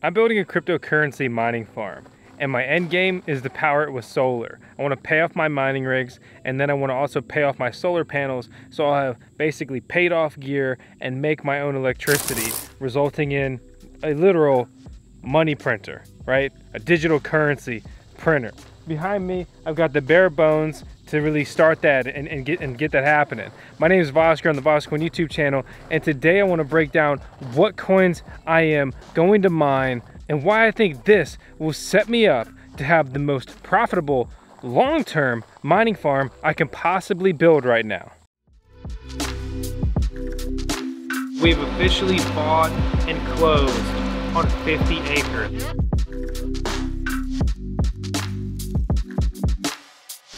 I'm building a cryptocurrency mining farm, and my end game is to power it with solar. I want to pay off my mining rigs, and then I want to also pay off my solar panels, so I'll have basically paid off gear and make my own electricity, resulting in a literal money printer, right? A digital currency printer. Behind me, I've got the bare bones to really start that and get that happening. My name is VoskCoin on the VoskCoin YouTube channel, and today I want to break down what coins I am going to mine and why I think this will set me up to have the most profitable long-term mining farm I can possibly build right now. We've officially bought and closed on 50 acres.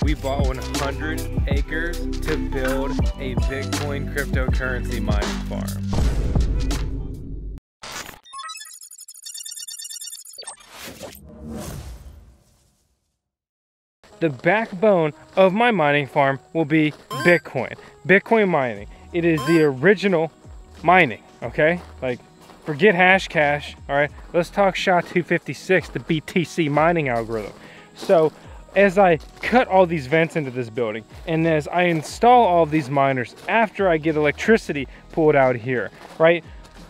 We bought 100 acres to build a Bitcoin cryptocurrency mining farm. The backbone of my mining farm will be Bitcoin. Bitcoin mining. It is the original mining, okay? Like, forget Hashcash, all right? Let's talk SHA-256, the BTC mining algorithm. So, as I cut all these vents into this building, and as I install all of these miners after I get electricity pulled out here, right?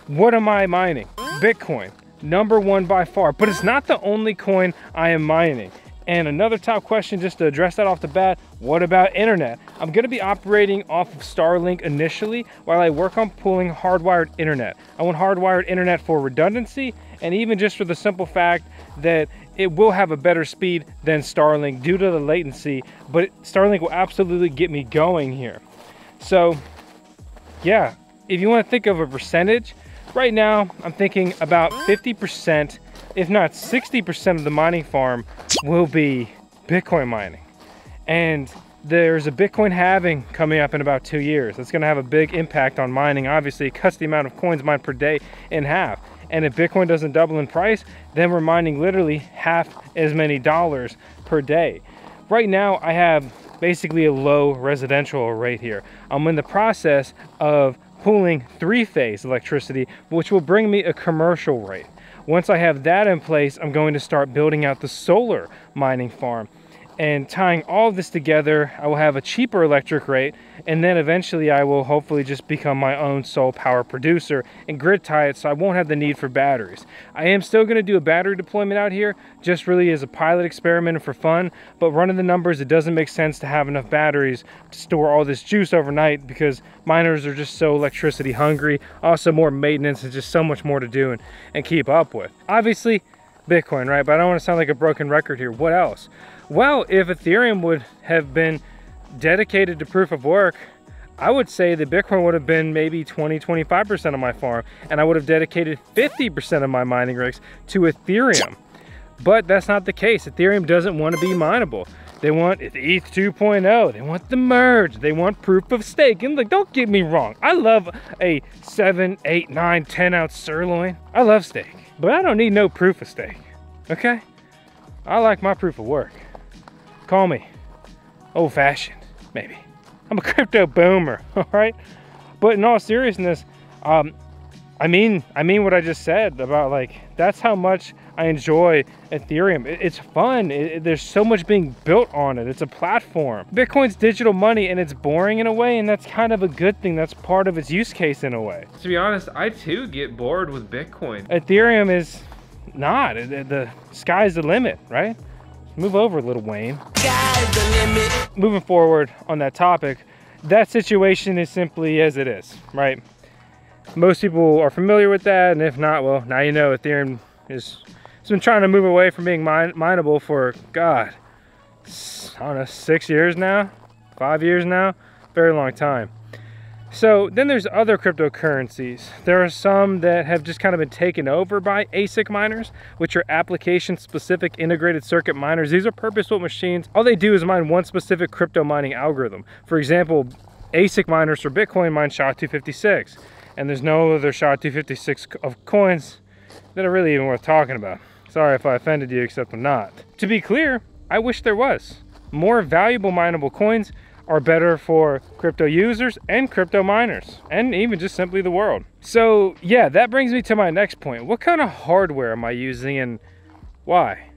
What am I mining? Bitcoin, #1 by far, but it's not the only coin I am mining. And another top question, just to address that off the bat, what about internet? I'm gonna be operating off of Starlink initially while I work on pulling hardwired internet. I want hardwired internet for redundancy, and even just for the simple fact that it will have a better speed than Starlink due to the latency, but Starlink will absolutely get me going here. So yeah, if you want to think of a percentage, right now I'm thinking about 50%, if not 60% of the mining farm will be Bitcoin mining. And there's a Bitcoin halving coming up in about 2 years. That's going to have a big impact on mining. Obviously, it cuts the amount of coins mined per day in half. And if Bitcoin doesn't double in price, then we're mining literally half as many dollars per day. Right now, I have basically a low residential rate here. I'm in the process of pulling 3-phase electricity, which will bring me a commercial rate. Once I have that in place, I'm going to start building out the solar mining farm. And tying all of this together, I will have a cheaper electric rate, and then eventually I will hopefully just become my own sole power producer and grid tie it, so I won't have the need for batteries. I am still going to do a battery deployment out here, just really as a pilot experiment for fun, but running the numbers, it doesn't make sense to have enough batteries to store all this juice overnight because miners are just so electricity hungry. Also more maintenance and just so much more to do and keep up with. Obviously, Bitcoin, right? But I don't want to sound like a broken record here. What else? Well, if Ethereum would have been dedicated to proof of work, I would say that Bitcoin would have been maybe 20-25% of my farm, and I would have dedicated 50% of my mining rigs to Ethereum. But that's not the case. Ethereum doesn't want to be mineable. They want ETH 2.0. They want the merge. They want proof of stake. And like, don't get me wrong. I love a 7, 8, 9, 10 ounce sirloin. I love steak, but I don't need no proof of stake. Okay? I like my proof of work. Call me old fashioned, maybe. I'm a crypto boomer, all right? But in all seriousness, I mean what I just said about, like, that's how much I enjoy Ethereum. It's fun. There's so much being built on it. It's a platform. Bitcoin's digital money, and it's boring in a way, and that's kind of a good thing. That's part of its use case in a way. To be honest, I too get bored with Bitcoin. Ethereum is not. The sky's the limit, right? Move over, Little Wayne. Sky's the limit. Moving forward on that topic, that situation is simply as it is, right? Most people are familiar with that, and if not, well, now you know. Ethereum has been trying to move away from being mineable for, God, I don't know, 6 years now, 5 years now, very long time. So then there's other cryptocurrencies. There are some that have just kind of been taken over by ASIC miners, which are application-specific integrated circuit miners. These are purpose-built machines. All they do is mine one specific crypto mining algorithm. For example, ASIC miners for Bitcoin mine SHA-256, and there's no other SHA-256 of coins that are really even worth talking about. Sorry if I offended you, except I'm not. To be clear, I wish there was. More valuable mineable coins are better for crypto users and crypto miners, and even just simply the world. So yeah, that brings me to my next point. What kind of hardware am I using and why?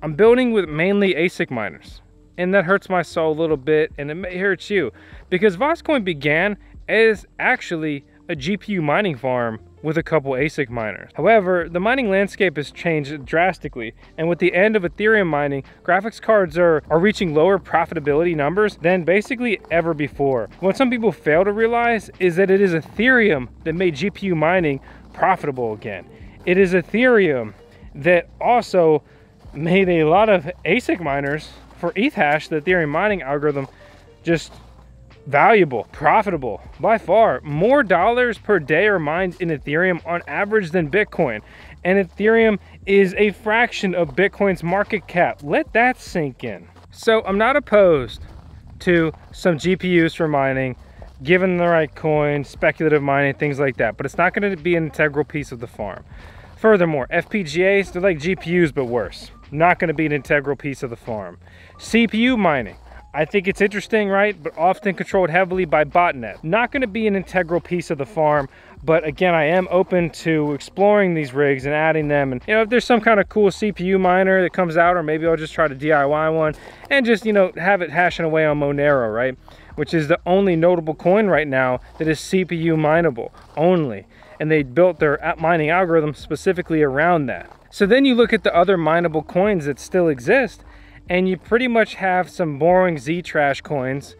I'm building with mainly ASIC miners, and that hurts my soul a little bit, and it may hurt you, because VoskCoin began as actually a GPU mining farm with a couple ASIC miners. However, the mining landscape has changed drastically, and with the end of Ethereum mining, graphics cards are reaching lower profitability numbers than basically ever before. What some people fail to realize is that it is Ethereum that made GPU mining profitable again. It is Ethereum that also made a lot of ASIC miners for ETH hash, the Ethereum mining algorithm, just valuable, profitable, by far. More dollars per day are mined in Ethereum on average than Bitcoin. And Ethereum is a fraction of Bitcoin's market cap. Let that sink in. So I'm not opposed to some GPUs for mining, given the right coin, speculative mining, things like that. But it's not going to be an integral piece of the farm. Furthermore, FPGAs, they're like GPUs, but worse. Not going to be an integral piece of the farm. CPU mining, I think it's interesting, right? But often controlled heavily by botnet. Not going to be an integral piece of the farm, but again, I am open to exploring these rigs and adding them. And, you know, if there's some kind of cool CPU miner that comes out, or maybe I'll just try to DIY one and just, you know, have it hashing away on Monero, right? Which is the only notable coin right now that is CPU mineable only. And they built their mining algorithm specifically around that. So then you look at the other mineable coins that still exist, and you pretty much have some boring Z-Trash coins.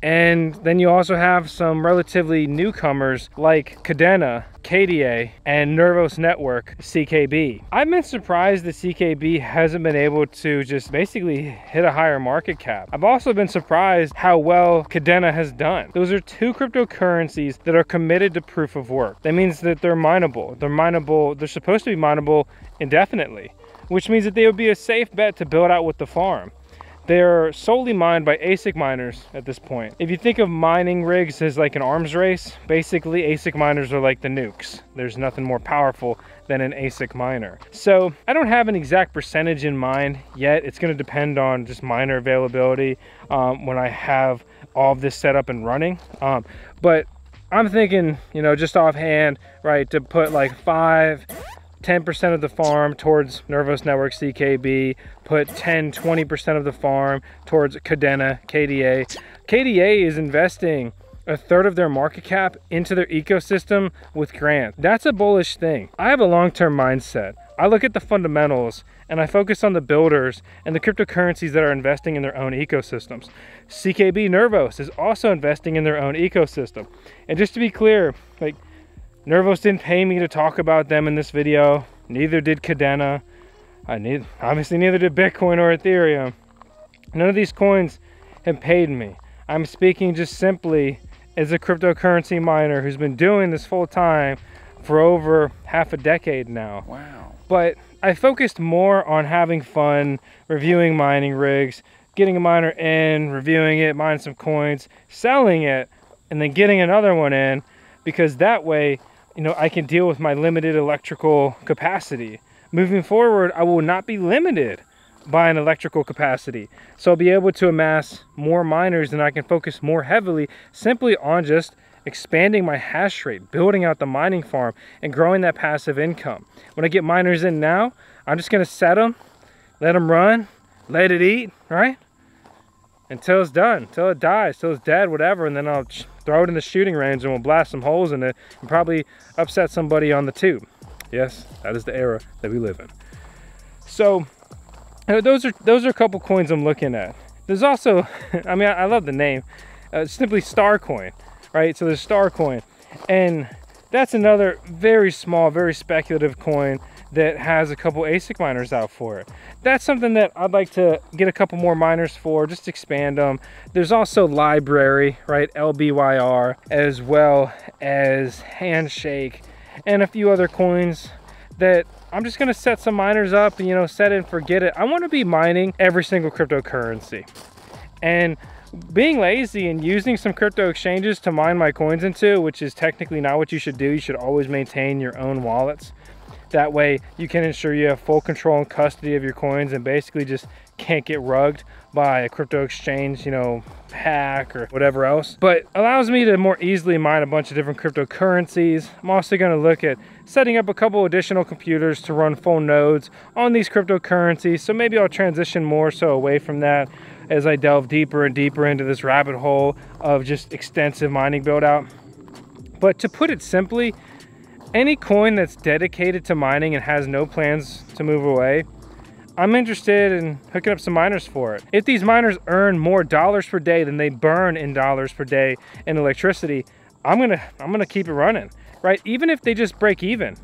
And then you also have some relatively newcomers like Kadena KDA and Nervos Network CKB. I've been surprised that CKB hasn't been able to just basically hit a higher market cap. I've also been surprised how well Kadena has done. Those are two cryptocurrencies that are committed to proof of work. That means that they're mineable. They're supposed to be mineable indefinitely, which means that they would be a safe bet to build out with the farm. They're solely mined by ASIC miners at this point. If you think of mining rigs as like an arms race, basically ASIC miners are like the nukes. There's nothing more powerful than an ASIC miner. So I don't have an exact percentage in mind yet. It's going to depend on just miner availability when I have all of this set up and running. But I'm thinking, you know, just offhand, right, to put like 10% of the farm towards Nervos Network CKB, put 10-20% of the farm towards Kadena KDA. KDA is investing a third of their market cap into their ecosystem with grants. That's a bullish thing. I have a long-term mindset. I look at the fundamentals and I focus on the builders and the cryptocurrencies that are investing in their own ecosystems. CKB Nervos is also investing in their own ecosystem. And just to be clear, like, Nervos didn't pay me to talk about them in this video. Neither did Kadena. Obviously neither did Bitcoin or Ethereum. None of these coins have paid me. I'm speaking just simply as a cryptocurrency miner who's been doing this full time for over half a decade now. Wow. But I focused more on having fun, reviewing mining rigs, getting a miner in, reviewing it, mining some coins, selling it, and then getting another one in, because that way, you know, I can deal with my limited electrical capacity. Moving forward, I will not be limited by an electrical capacity. So I'll be able to amass more miners, and I can focus more heavily simply on just expanding my hash rate, building out the mining farm, and growing that passive income. When I get miners in now, I'm just gonna set them, let them run, let it eat, right? Until it's done, until it dies, till it's dead, whatever, and then I'll throw it in the shooting range and we'll blast some holes in it and probably upset somebody on the tube. Yes, that is the era that we live in. So, you know, those are a couple coins I'm looking at. There's also, I mean, I love the name, simply StarCoin, right? So there's StarCoin, and that's another very small, very speculative coin that has a couple ASIC miners out for it. That's something that I'd like to get a couple more miners for, just expand them. There's also Library, right? LBYR, as well as Handshake, and a few other coins that I'm just gonna set some miners up and, you know, set it and forget it. I wanna be mining every single cryptocurrency. And being lazy and using some crypto exchanges to mine my coins into, which is technically not what you should do. You should always maintain your own wallets. That way you can ensure you have full control and custody of your coins and basically just can't get rugged by a crypto exchange, you know, hack or whatever else. But allows me to more easily mine a bunch of different cryptocurrencies. I'm also going to look at setting up a couple additional computers to run full nodes on these cryptocurrencies. So maybe I'll transition more so away from that as I delve deeper and deeper into this rabbit hole of just extensive mining build out. But to put it simply, any coin that's dedicated to mining and has no plans to move away, I'm interested in hooking up some miners for it. If these miners earn more dollars per day than they burn in dollars per day in electricity, I'm gonna keep it running, right? Even if they just break even,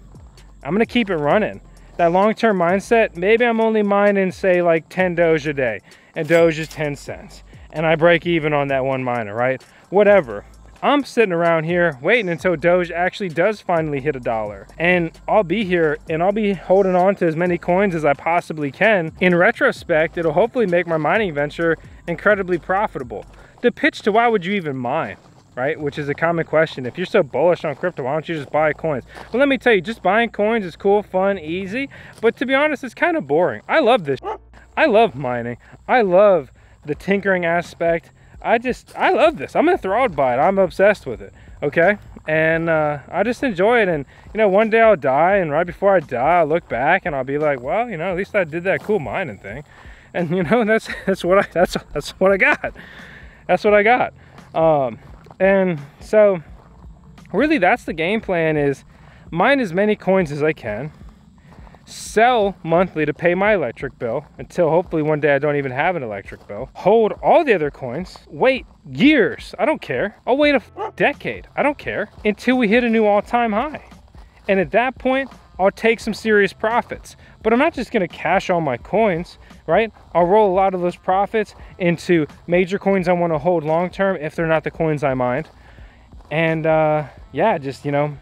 I'm gonna keep it running. That long-term mindset, maybe I'm only mining, say, like 10 Doge a day, and Doge is 10 cents, and I break even on that one miner, right? Whatever. I'm sitting around here waiting until Doge actually does finally hit $1. And I'll be here and I'll be holding on to as many coins as I possibly can. In retrospect, it'll hopefully make my mining venture incredibly profitable. The pitch to why would you even mine, right? Which is a common question. If you're so bullish on crypto, why don't you just buy coins? Well, let me tell you, just buying coins is cool, fun, easy. But to be honest, it's kind of boring. I love this. I love mining. I love the tinkering aspect. I love this. I'm enthralled by it. I'm obsessed with it, okay? And I just enjoy it. And, you know, one day I'll die, and right before I die, I'll look back and I'll be like, well, you know, at least I did that cool mining thing. And, you know, that's what I got. That's what I got. And so really that's the game plan, is mine as many coins as I can, sell monthly to pay my electric bill until hopefully one day I don't even have an electric bill, hold all the other coins, wait years, I don't care, I'll wait a decade, I don't care, until we hit a new all-time high. And at that point, I'll take some serious profits. But I'm not just gonna cash all my coins, right? I'll roll a lot of those profits into major coins I wanna hold long-term if they're not the coins I mined. And yeah, just, you know,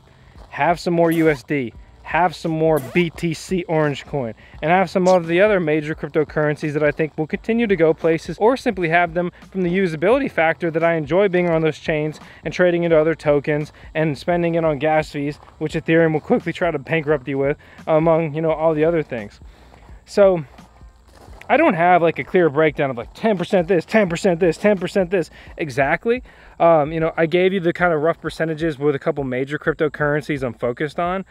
have some more USD, have some more BTC Orange Coin, and have some of the other major cryptocurrencies that I think will continue to go places, or simply have them from the usability factor that I enjoy being on those chains and trading into other tokens and spending it on gas fees, which Ethereum will quickly try to bankrupt you with, among, you know, all the other things. So I don't have like a clear breakdown of like 10% this, 10% this, 10% this exactly. You know, I gave you the kind of rough percentages with a couple major cryptocurrencies I'm focused on.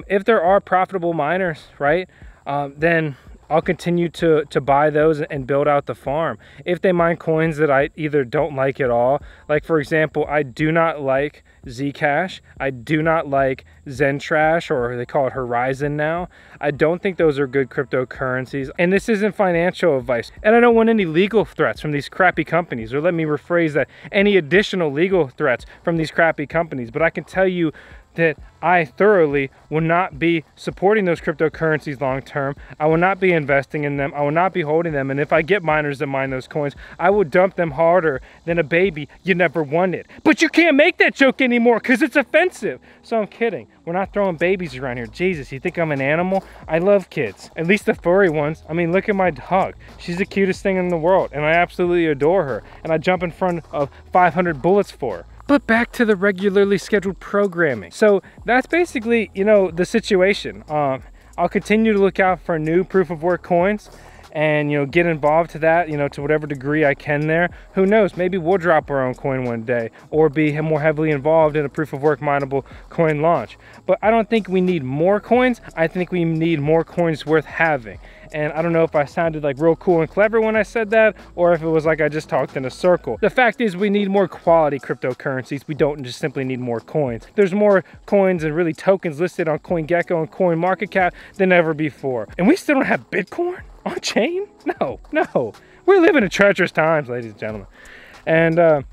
If there are profitable miners, right, then I'll continue to buy those and build out the farm. If they mine coins that I either don't like at all, like for example, I do not like Zcash, I do not like Zentrash, or they call it Horizon now. I don't think those are good cryptocurrencies. And this isn't financial advice. And I don't want any legal threats from these crappy companies, or let me rephrase that, any additional legal threats from these crappy companies. But I can tell you that I thoroughly will not be supporting those cryptocurrencies long term. I will not be investing in them. I will not be holding them. And if I get miners that mine those coins, I will dump them harder than a baby you never wanted. But you can't make that joke anymore because it's offensive. So I'm kidding. We're not throwing babies around here. Jesus, you think I'm an animal? I love kids, at least the furry ones. I mean, look at my dog. She's the cutest thing in the world, and I absolutely adore her. And I jump in front of 500 bullets for her. But back to the regularly scheduled programming. So that's basically, you know, the situation. I'll continue to look out for new proof of work coins and, you know, get involved to that, you know, to whatever degree I can there. Who knows, maybe we'll drop our own coin one day, or be more heavily involved in a proof of work mineable coin launch. But I don't think we need more coins. I think we need more coins worth having. And I don't know if I sounded like real cool and clever when I said that, or if it was like I just talked in a circle. The fact is, we need more quality cryptocurrencies. We don't just simply need more coins. There's more coins and really tokens listed on CoinGecko and CoinMarketCap than ever before. And we still don't have Bitcoin on chain? No. We're living in treacherous times, ladies and gentlemen. And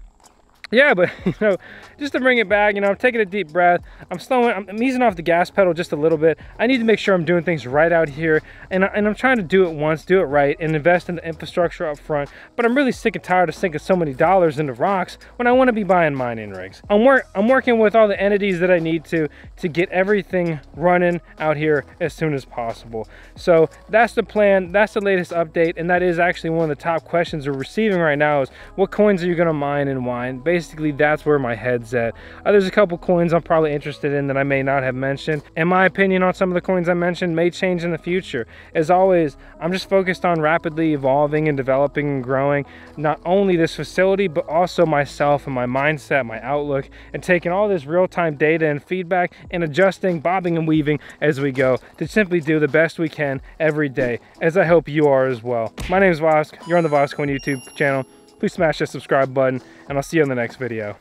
yeah, but, you know, just to bring it back, you know, I'm taking a deep breath. I'm easing off the gas pedal just a little bit. I need to make sure I'm doing things right out here. And I'm trying to do it once, do it right, and invest in the infrastructure up front. But I'm really sick and tired of sinking so many dollars into rocks when I want to be buying mining rigs. I'm working with all the entities that I need to get everything running out here as soon as possible. So that's the plan. That's the latest update. And that is actually one of the top questions we're receiving right now, is what coins are you going to mine and why? And basically, basically that's where my head's at. There's a couple coins I'm probably interested in that I may not have mentioned, and my opinion on some of the coins I mentioned may change in the future. As always, I'm just focused on rapidly evolving and developing and growing not only this facility, but also myself and my mindset, my outlook, and taking all this real-time data and feedback and adjusting, bobbing and weaving as we go to simply do the best we can every day, as I hope you are as well. My name is Vosk. You're on the VoskCoin YouTube channel. Please smash that subscribe button, and I'll see you on the next video.